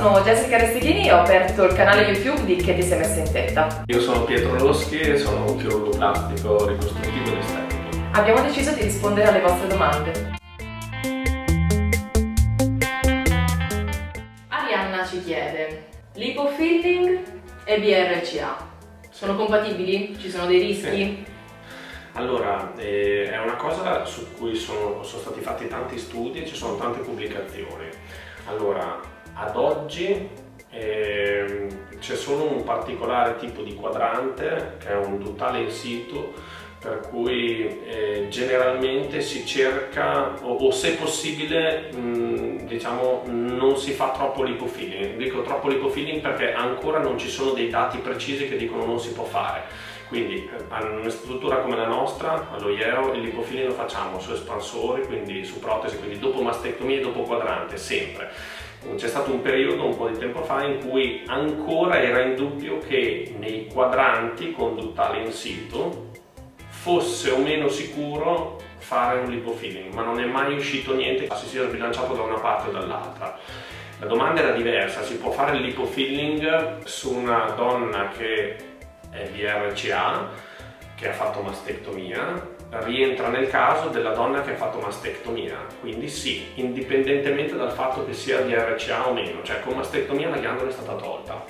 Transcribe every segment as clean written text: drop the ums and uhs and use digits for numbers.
sono Jessica Restichini e ho aperto il canale YouTube di Che ti sei messa in testa. Io sono Pietro Loschi e sono un chirurgo plastico ricostruttivo ed estetico. Abbiamo deciso di rispondere alle vostre domande. Arianna ci chiede: lipofilling e BRCA sono compatibili? Ci sono dei rischi? Allora, è una cosa su cui sono stati fatti tanti studi e ci sono tante pubblicazioni. Allora, ad oggi c'è solo un particolare tipo di quadrante che è un duttale in situ, per cui generalmente si cerca o se possibile diciamo non si fa troppo lipofilling. Dico troppo lipofilling perché ancora non ci sono dei dati precisi che dicono non si può fare. Quindi in una struttura come la nostra, allo IERO, il lipofilling lo facciamo su espansori, quindi su protesi, quindi dopo mastectomia e dopo quadrante, sempre. C'è stato un periodo, un po' di tempo fa, in cui ancora era in dubbio che nei quadranti con duttale in situ fosse o meno sicuro fare un lipofilling, ma non è mai uscito niente che si sia sbilanciato da una parte o dall'altra. La domanda era diversa: si può fare il lipofilling su una donna che è BRCA, che ha fatto mastectomia? Rientra nel caso della donna che ha fatto mastectomia, quindi sì, indipendentemente dal fatto che sia BRCA o meno, cioè con mastectomia la ghiandola è stata tolta.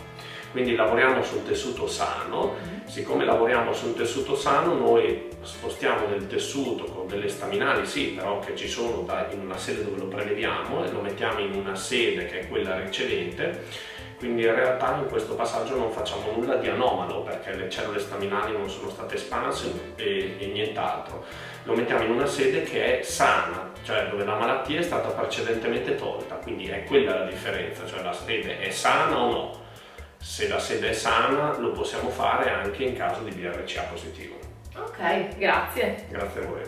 Quindi lavoriamo sul tessuto sano. Siccome lavoriamo sul tessuto sano, noi spostiamo del tessuto con delle staminali, sì, però che ci sono in una sede dove lo preleviamo e lo mettiamo in una sede che è quella ricevente. Quindi in realtà in questo passaggio non facciamo nulla di anomalo, perché le cellule staminali non sono state espanse e nient'altro. Lo mettiamo in una sede che è sana, cioè dove la malattia è stata precedentemente tolta, quindi è quella la differenza, cioè la sede è sana o no. Se la sede è sana lo possiamo fare anche in caso di BRCA positivo. Ok, grazie. Grazie a voi.